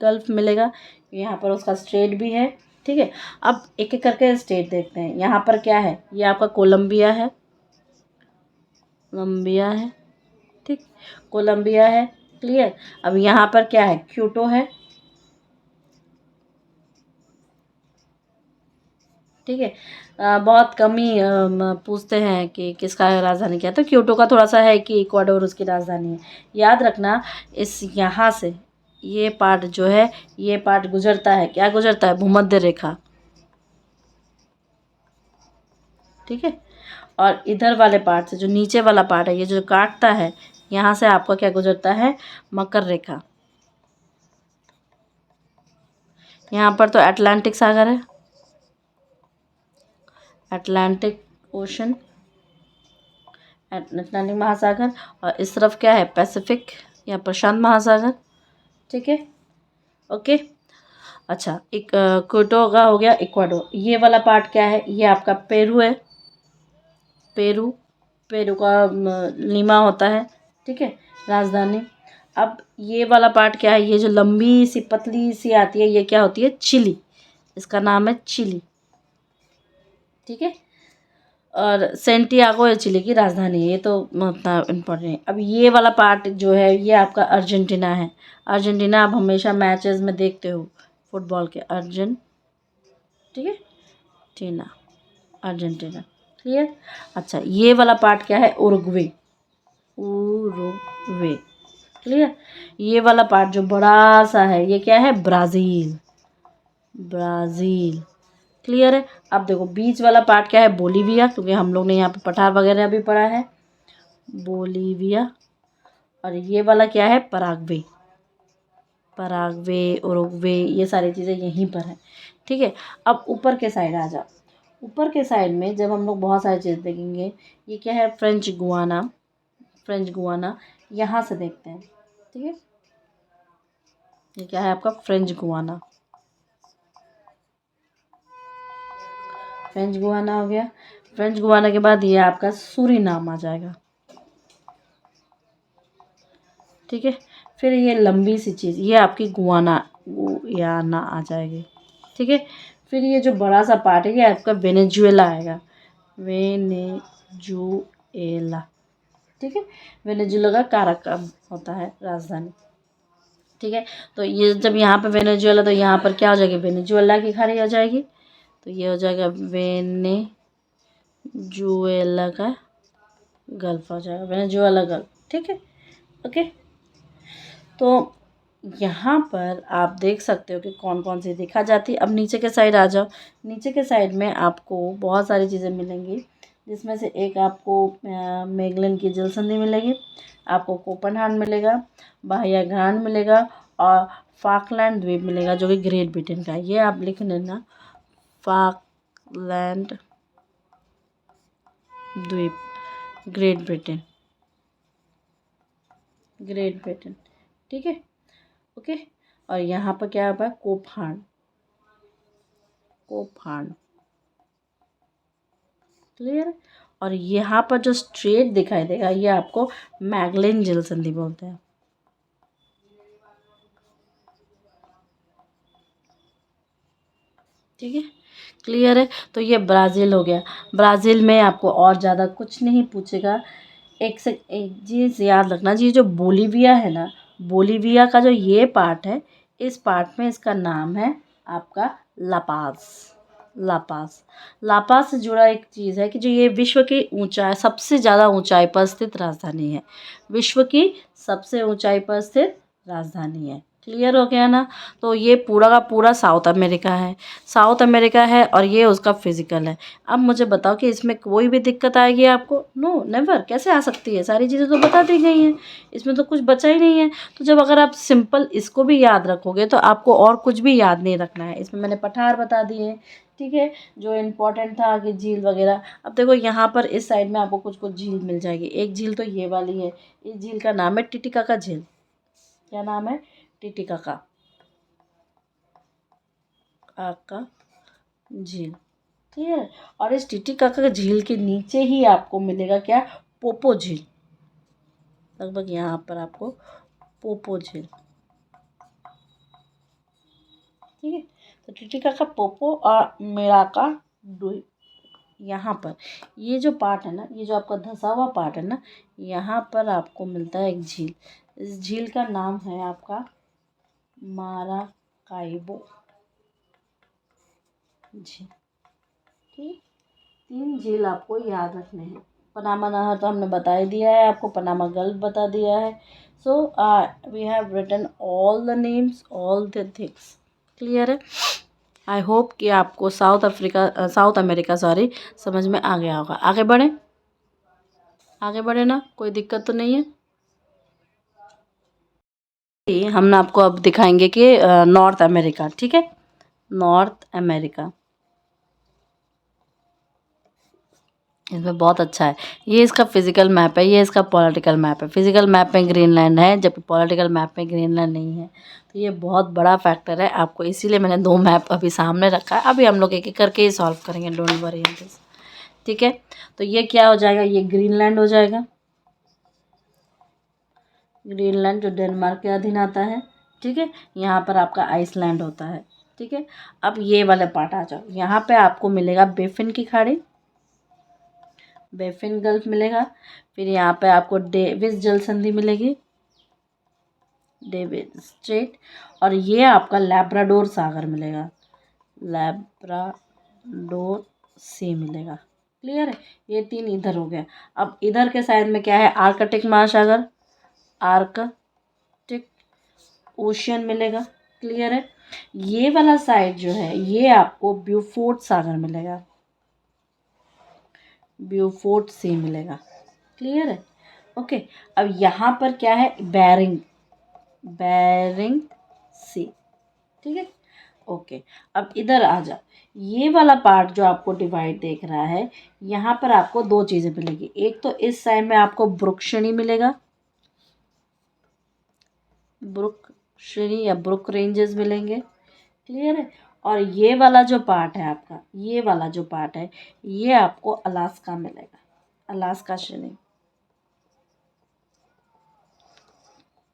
गल्फ मिलेगा, यहाँ पर उसका स्ट्रेट भी है। ठीक है, अब एक एक करके स्टेट देखते हैं। यहाँ पर क्या है, ये आपका कोलंबिया है, कोलंबिया है। ठीक, कोलंबिया है, क्लियर। अब यहाँ पर क्या है, क्यूटो है। ठीक है, बहुत कम ही पूछते हैं कि किसका राजधानी क्या है, तो क्योटो का थोड़ा सा है कि इक्वाडोर उसकी राजधानी है। याद रखना, इस यहाँ से ये पार्ट जो है, ये पार्ट गुजरता है, क्या गुजरता है, भूमध्य रेखा। ठीक है, और इधर वाले पार्ट से जो नीचे वाला पार्ट है, ये जो काटता है, यहाँ से आपका क्या गुजरता है, मकर रेखा। यहाँ पर तो अटलांटिक सागर है, अटलांटिक ओशन, अटलांटिक महासागर, और इस तरफ क्या है, पैसिफिक या प्रशांत महासागर। ठीक है, ओके। अच्छा, एक क्योटो का हो गया, इक्वाडोर। ये वाला पार्ट क्या है, ये आपका पेरू है, पेरू, पेरू का लीमा होता है। ठीक है, राजधानी। अब ये वाला पार्ट क्या है, ये जो लंबी सी पतली सी आती है, ये क्या होती है, चिली, इसका नाम है चिली। ठीक है, और सेंटियागो है चिली की राजधानी है, ये तो उतना इम्पोर्टेंट है। अब ये वाला पार्ट जो है, ये आपका अर्जेंटीना है। अर्जेंटीना आप हमेशा मैचेस में देखते हो फुटबॉल के, ठीक है, टीना, अर्जेंटीना, क्लियर। अच्छा, ये वाला पार्ट क्या है, उरुग्वे, उरुग्वे, क्लियर। ये वाला पार्ट जो बड़ा सा है, ये क्या है, ब्राज़ील, ब्राज़ील, क्लियर है। अब देखो बीच वाला पार्ट क्या है, बोलीविया, क्योंकि हम लोग ने यहाँ पे पठार वगैरह भी पढ़ा है, बोलीविया। और ये वाला क्या है, पराग्वे, पराग्वे, उरुग्वे, ये सारी चीज़ें यहीं पर हैं। ठीक है, अब ऊपर के साइड आ जाओ। ऊपर के साइड में जब हम लोग बहुत सारी चीज़ देखेंगे, ये क्या है, फ्रेंच गुआना, फ्रेंच गुआना, यहाँ से देखते हैं। ठीक है, ये क्या है आपका, फ्रेंच गुआना, फ्रेंच गुआना हो गया। फ्रेंच गुआना के बाद ये आपका सूरीनाम आ जाएगा। ठीक है, फिर ये लंबी सी चीज़, ये आपकी गुयाना आ जाएगी। ठीक है, फिर ये जो बड़ा सा पार्ट है, ये आपका वेनेजुएला आएगा, वेनेजुएला। ठीक है, वेनेजुएला का काराकम होता है राजधानी। ठीक है। तो ये जब यहाँ पे वेनेजुएला, तो यहाँ पर क्या हो जाएगी, वेनेजुएला की खाड़ी हो जाएगी। तो ये हो जाएगा वेनेजुएला का गल्फ हो जाएगा, वेनेजुएला गल्फ। ठीक है, ओके। तो यहाँ पर आप देख सकते हो कि कौन कौन सी दिखा जाती है। अब नीचे के साइड आ जाओ। नीचे के साइड में आपको बहुत सारी चीज़ें मिलेंगी, जिसमें से एक आपको मैगलन की जल संधि मिलेगी, आपको कोपनहाgen मिलेगा, बाहयाग्रांड मिलेगा, और फाकलैंड द्वीप मिलेगा, जो कि ग्रेट ब्रिटेन का है। ये आप लिख लेना, फाकलैंड द्वीप, ग्रेट ब्रिटेन, ग्रेट ब्रिटेन। ठीक है, ओके। और यहाँ पर क्या होगा, कोपहान, कोपहान, क्लियर। और यहाँ पर जो स्ट्रेट दिखाई देगा, ये आपको मैगलन जल संधि बोलते हैं। ठीक है, क्लियर है। तो ये ब्राज़ील हो गया। ब्राज़ील में आपको और ज़्यादा कुछ नहीं पूछेगा। एक चीज़ याद रखना, जी जो बोलीविया है ना, बोलीविया का जो ये पार्ट है, इस पार्ट में इसका नाम है आपका लापाज, लापाज। लापाज से जुड़ा एक चीज़ है कि जो ये विश्व की ऊंचाई, सबसे ज़्यादा ऊंचाई पर स्थित राजधानी है, विश्व की सबसे ऊंचाई पर स्थित राजधानी है। क्लियर हो गया ना। तो ये पूरा का पूरा साउथ अमेरिका है, साउथ अमेरिका है, और ये उसका फिजिकल है। अब मुझे बताओ कि इसमें कोई भी दिक्कत आएगी आपको? No, never. कैसे आ सकती है, सारी चीज़ें तो बता दी गई हैं, इसमें तो कुछ बचा ही नहीं है। तो जब अगर आप सिंपल इसको भी याद रखोगे तो आपको और कुछ भी याद नहीं रखना है। इसमें मैंने पठार बता दिए, ठीक है, जो इम्पोर्टेंट था कि झील वगैरह। अब देखो यहाँ पर इस साइड में आपको कुछ कुछ झील मिल जाएगी। एक झील तो ये वाली है, इस झील का नाम है टिटिकाका झील। क्या नाम है? टिटिकाका का झील। ठीक है। और इस टिटिकाका झील के नीचे ही आपको मिलेगा क्या, पोपो झील। लगभग यहाँ पर आपको पोपो झील। ठीक है। तो टिटिकाका, पोपो और मेराका द्वीप, यहाँ पर ये जो पार्ट है ना, ये जो आपका धंसा हुआ पार्ट है ना, यहाँ पर आपको मिलता है एक झील। इस झील का नाम है आपका माराकाइबो झील। ठीक, 3 झील आपको याद रखने हैं। पनामा नहर तो हमने बता ही दिया है आपको, पनामा गल्फ बता दिया है। So we have written all the names, all the things. Clear है। आई होप कि आपको साउथ अमेरिका समझ में आ गया होगा। आगे बढ़े, आगे बढ़े ना, कोई दिक्कत तो नहीं है। हम आपको अब दिखाएंगे कि नॉर्थ अमेरिका। ठीक है, नॉर्थ अमेरिका इसमें बहुत अच्छा है। ये इसका फिजिकल मैप है, ये इसका पॉलिटिकल मैप है। फिजिकल मैप में ग्रीनलैंड है, जबकि पॉलिटिकल मैप में ग्रीनलैंड नहीं है। तो ये बहुत बड़ा फैक्टर है आपको, इसीलिए मैंने 2 मैप अभी सामने रखा है। अभी हम लोग एक एक करके ही सॉल्व करेंगे, डोंट वरी इन दिस। ठीक है। तो ये क्या हो जाएगा, ये ग्रीनलैंड हो जाएगा। ग्रीनलैंड जो डेनमार्क के अधीन आता है। ठीक है। यहाँ पर आपका आइसलैंड होता है। ठीक है। अब ये वाले पार्ट आ जाओ, यहाँ पे आपको मिलेगा बेफिन की खाड़ी, बेफिन गल्फ मिलेगा। फिर यहाँ पे आपको डेविस जल संधि मिलेगी, डेविस स्ट्रेट। और ये आपका लैब्राडोर सागर मिलेगा, लैब्राडोर सी मिलेगा। क्लियर है। ये 3 इधर हो गया। अब इधर के साइड में क्या है, आर्कटिक महासागर, आर्कटिक ओशियन मिलेगा। क्लियर है। ये वाला साइड जो है, ये आपको ब्यूफोर्ट सागर मिलेगा, ब्यूफोर्ट सी मिलेगा। क्लियर है, ओके। अब यहाँ पर क्या है, बैरिंग, बैरिंग सी। ठीक है, ओके। अब इधर आ जाओ, ये वाला पार्ट जो आपको डिवाइड देख रहा है, यहाँ पर आपको 2 चीज़ें मिलेगी। एक तो इस साइड में आपको ब्रुक श्रेणी मिलेगा, ब्रुक श्रेणी या ब्रुक रेंजेस मिलेंगे। क्लियर है। और ये वाला जो पार्ट है आपका, ये वाला जो पार्ट है, ये आपको अलास्का मिलेगा, अलास्का श्रेणी,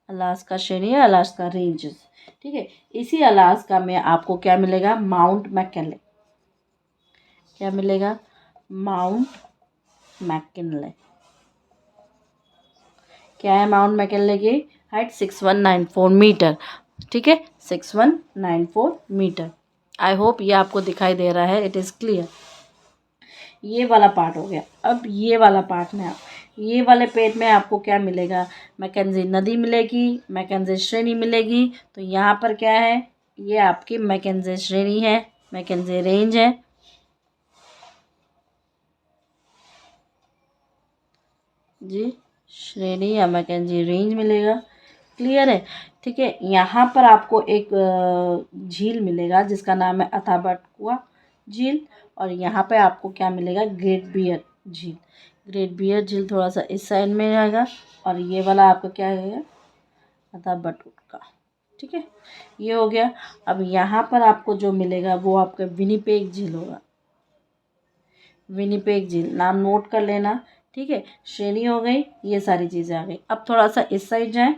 अलास्का श्रेणी या अलास्का रेंजेस। ठीक है। इसी अलास्का में आपको क्या मिलेगा, माउंट मैककिनले। क्या मिलेगा, माउंट मैककिनले। क्या है माउंट मैककिनले की, हाइट 6194 मीटर, ठीक है, 6194 मीटर। आई होप ये आपको दिखाई दे रहा है, इट इज़ क्लियर। ये वाला पार्ट हो गया। अब ये वाला पार्ट में ये वाले पेज में आपको क्या मिलेगा, मैकेंजी नदी मिलेगी, मैकेंजी श्रेणी मिलेगी। तो यहाँ पर क्या है, ये आपकी मैकेंजी श्रेणी है, मैकेंजी रेंज है, जी, श्रेणी या मैकेंजी रेंज मिलेगा। क्लियर है, ठीक है। यहाँ पर आपको एक झील मिलेगा जिसका नाम है अथाबटकुआ झील, और यहाँ पे आपको क्या मिलेगा, ग्रेट बियर झील। ग्रेट बियर झील थोड़ा सा इस साइड में रहेगा, और ये वाला आपका क्या है, अथाबटकुआ, ठीक है, ये हो गया। अब यहाँ पर आपको जो मिलेगा वो आपका विनिपेग झील होगा, विनिपेग झील, नाम नोट कर लेना, ठीक है। श्रेणी हो गई, ये सारी चीज़ें आ गई। अब थोड़ा सा इस साइड जाएं,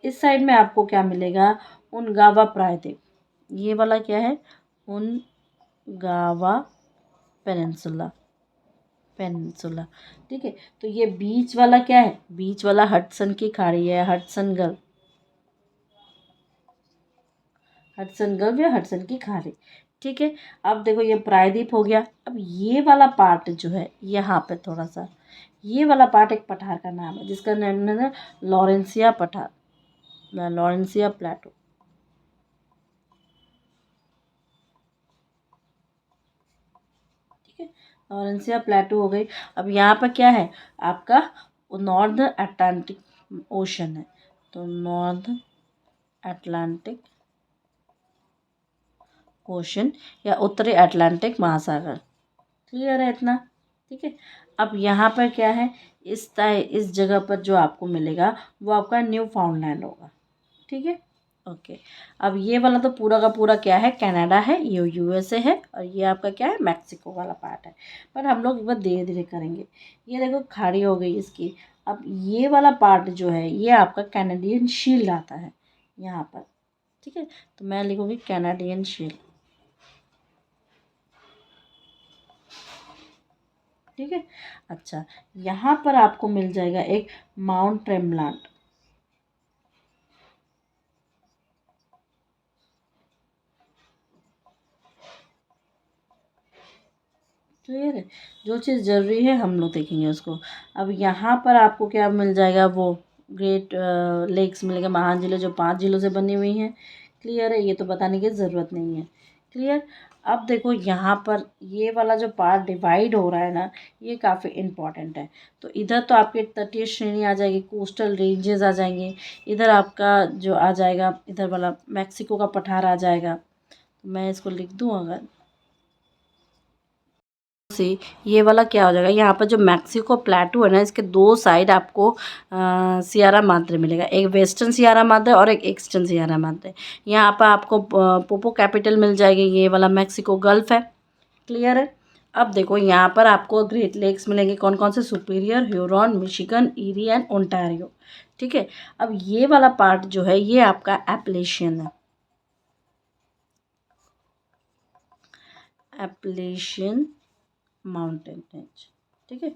इस साइड में आपको क्या मिलेगा, उनगावा प्रायद्वीप, ये वाला क्या है, उनगावा पेनिनसुला, पेनिनसुला, ठीक है। तो ये बीच वाला क्या है, बीच वाला हडसन की खाड़ी है, हडसन गल्फ, हडसन गल्फ या हडसन की खाड़ी, ठीक है। अब देखो ये प्रायद्वीप हो गया। अब ये वाला पार्ट जो है यहाँ पे थोड़ा सा, ये वाला पार्ट एक पठार का नाम है जिसका नाम है लॉरेंसिया पठार, लॉरेंसिया प्लेटो, ठीक है, लॉरेंसिया प्लेटो हो गई। अब यहाँ पर क्या है आपका, नॉर्थ अटलांटिक ओशन है, तो नॉर्थ अटलांटिक ओशन या उत्तरी अटलांटिक महासागर। क्लियर है इतना, ठीक है। अब यहाँ पर क्या है, इस जगह पर जो आपको मिलेगा वो आपका न्यू फाउंडलैंड होगा, ठीक है, ओके। अब ये वाला तो पूरा का पूरा क्या है, कनाडा है, ये यूएसए है, और ये आपका क्या है, मैक्सिको वाला पार्ट है। पर हम लोग एक बार धीरे धीरे करेंगे। ये देखो खाड़ी हो गई इसकी। अब ये वाला पार्ट जो है ये आपका कैनेडियन शील्ड आता है यहाँ पर, ठीक है। तो मैं लिखूँगी कैनेडियन शील्ड, ठीक है। अच्छा, यहाँ पर आपको मिल जाएगा एक माउंट ट्रेम्बलांट, क्लियर है। जो चीज़ ज़रूरी है हम लोग देखेंगे उसको। अब यहाँ पर आपको क्या मिल जाएगा, वो ग्रेट लेक्स मिलेगा, महान झीलें जो 5 झीलों से बनी हुई हैं। क्लियर है, ये तो बताने की ज़रूरत नहीं है। क्लियर। अब देखो यहाँ पर ये वाला जो पार्ट डिवाइड हो रहा है ना, ये काफ़ी इम्पॉर्टेंट है। तो इधर तो आपके तटीय श्रेणी आ जाएगी, कोस्टल रेंजेस आ जाएंगे, इधर आपका जो आ जाएगा, इधर वाला मैक्सिको का पठार आ जाएगा। मैं इसको लिख दूँ अगर से, ये वाला क्या हो जाएगा, यहाँ पर जो मैक्सिको प्लेटू है ना, इसके दो साइड आपको सियारा माद्रे मिलेगा, एक वेस्टर्न सियारा माद्रे और एक ईस्टर्न सियारा माद्रे। यहाँ पर आपको पोपो कैपिटल मिल जाएगी, ये वाला मैक्सिको गल्फ है। क्लियर है। अब देखो यहाँ पर आपको ग्रेट लेक्स मिलेंगे, कौन कौन से, superior, Huron, Michigan, eerie and Ontario, ठीक है। अब ये वाला पार्ट जो है ये आपका एप्लेशियन है, एप्लेशियन माउंटेन रेंज, ठीक है।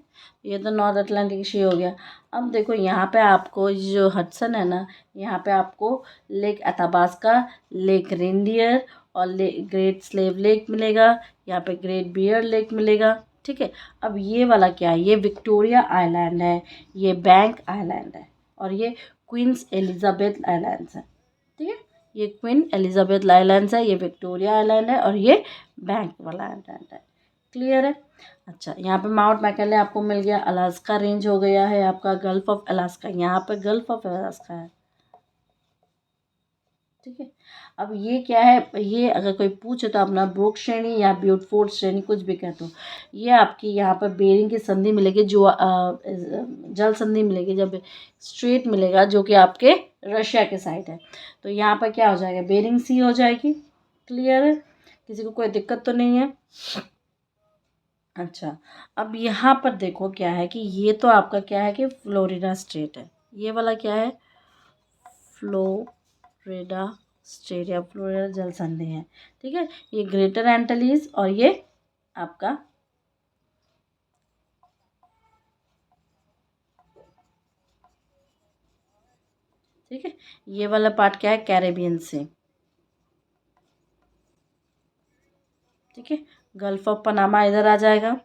ये तो नॉर्थ अटलांटिक सी हो गया। अब देखो यहाँ पे आपको जो हडसन है ना, यहाँ पे आपको लेक अथाबास्का, लेक रेनडियर और ग्रेट स्लेव लेक मिलेगा, यहाँ पे ग्रेट बियर लेक मिलेगा, ठीक है। अब ये वाला क्या है, ये विक्टोरिया आइलैंड है, ये बैंक आइलैंड है, और ये क्वींस एलिजाबेथ आइलैंड्स है, ठीक है। ये क्वीन एलिजाबेथ आइलैंड्स है, ये विक्टोरिया आइलैंड है, और ये बैंक वाला आइलैंड है। क्लियर है। अच्छा, यहाँ पे माउंट मैकले आपको मिल गया, अलास्का रेंज हो गया है आपका, गल्फ ऑफ अलास्का, यहाँ पे गल्फ ऑफ अलास्का है, ठीक है। अब ये क्या है, ये अगर कोई पूछे तो अपना ब्रोक श्रेणी या ब्यूटफोर्ड श्रेणी कुछ भी कहते हो। ये आपकी यहाँ पर बेरिंग की संधि मिलेगी, जो जल संधि मिलेगी, जब स्ट्रेट मिलेगा जो कि आपके रशिया के साइड है। तो यहाँ पर क्या हो जाएगा, बेरिंग सी हो जाएगी। क्लियर है, किसी को कोई दिक्कत तो नहीं है। अच्छा, अब यहाँ पर देखो क्या है कि ये तो आपका क्या है कि फ्लोरिडा स्टेट है, ये वाला क्या है, फ्लोरिडा स्टेट या फ्लोरिडा जल संधि है, ठीक है। ये ग्रेटर एंटिलीज और ये आपका, ठीक है। ये वाला पार्ट क्या है, कैरेबियन सी। ठीक है, गल्फ ऑफ पनामा इधर आ जाएगा।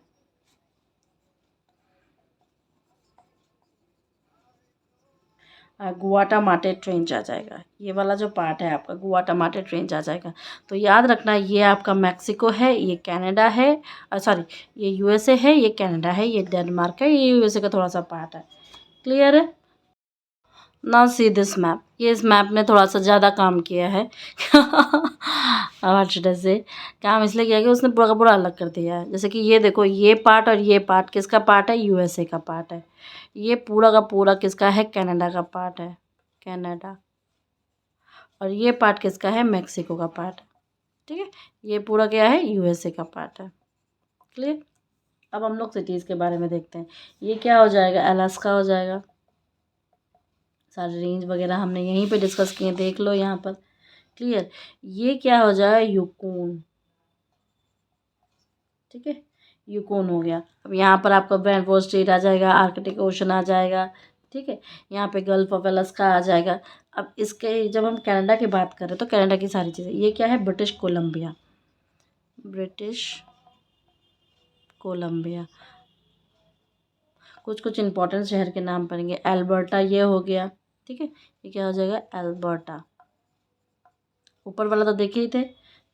गुआटामाटे ट्रेंच आ जाएगा। ये वाला जो पार्ट है आपका गुआटामाटे ट्रेंच आ जाएगा। तो याद रखना ये आपका मैक्सिको है, ये कनाडा है, सॉरी ये यूएसए है, ये कनाडा है, ये डेनमार्क है, ये यूएसए का थोड़ा सा पार्ट है। क्लियर है। Now see this map. ये इस मैप ने थोड़ा सा ज़्यादा काम किया है से काम इसलिए किया कि उसने पूरा का पूरा अलग कर दिया है। जैसे कि ये देखो, ये पार्ट और ये पार्ट किसका पार्ट है, यूएसए का पार्ट है। ये पूरा का पूरा किसका है, कनाडा का पार्ट है, कनाडा। और ये पार्ट किसका है, मैक्सिको का पार्ट है। ठीक है, ये पूरा क्या है, यूएसए का पार्ट है। क्लियर। अब हम लोग सिटीज़ के बारे में देखते हैं। ये क्या हो जाएगा, अलास्का हो जाएगा। सारे रेंज वगैरह हमने यहीं पे डिस्कस किए, देख लो यहाँ पर। क्लियर। ये क्या हो जाएगा, यूकोन। ठीक है, यूकोन हो गया। अब यहाँ पर आपका ब्रैंडफोर्ड स्ट्रेट आ जाएगा, आर्कटिक ओशन आ जाएगा। ठीक है, यहाँ पे गल्फ ऑफ अलास्का आ जाएगा। अब इसके जब हम कनाडा की बात करें तो कनाडा की सारी चीज़ें, ये क्या है, ब्रिटिश कोलंबिया, ब्रिटिश कोलंबिया। कुछ कुछ इंपॉर्टेंट शहर के नाम पड़ेंगे। एल्बर्टा ये हो गया। ठीक है, ये क्या हो जाएगा, एल्बर्टा। ऊपर वाला तो देखे ही थे,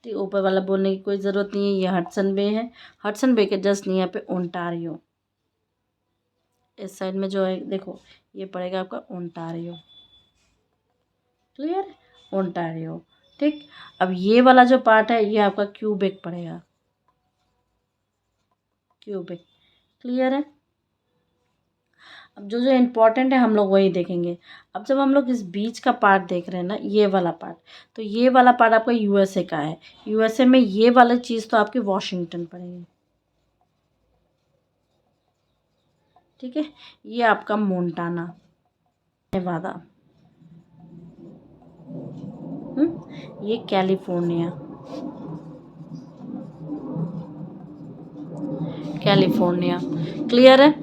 ठीक, ऊपर वाला बोलने की कोई ज़रूरत नहीं है। ये हडसन बे है, हडसन बे के जस्ट नहीं, यहाँ पे ओंटारियो। इस साइड में जो है देखो, ये पड़ेगा आपका ओंटारियो। Clear, Ontario. ठीक, अब ये वाला जो पार्ट है ये आपका क्यूबेक पड़ेगा, क्यूबेक। क्लियर है। अब जो जो इम्पोर्टेंट है हम लोग वही देखेंगे। अब जब हम लोग इस बीच का पार्ट देख रहे हैं ना, ये वाला पार्ट, तो ये वाला पार्ट आपका यूएसए का है। यूएसए में ये वाला चीज़ तो आपकी वॉशिंगटन पड़ेगी। ठीक है, ये आपका मोंटाना, नेवादा। ये कैलिफोर्निया, कैलिफोर्निया। क्लियर है।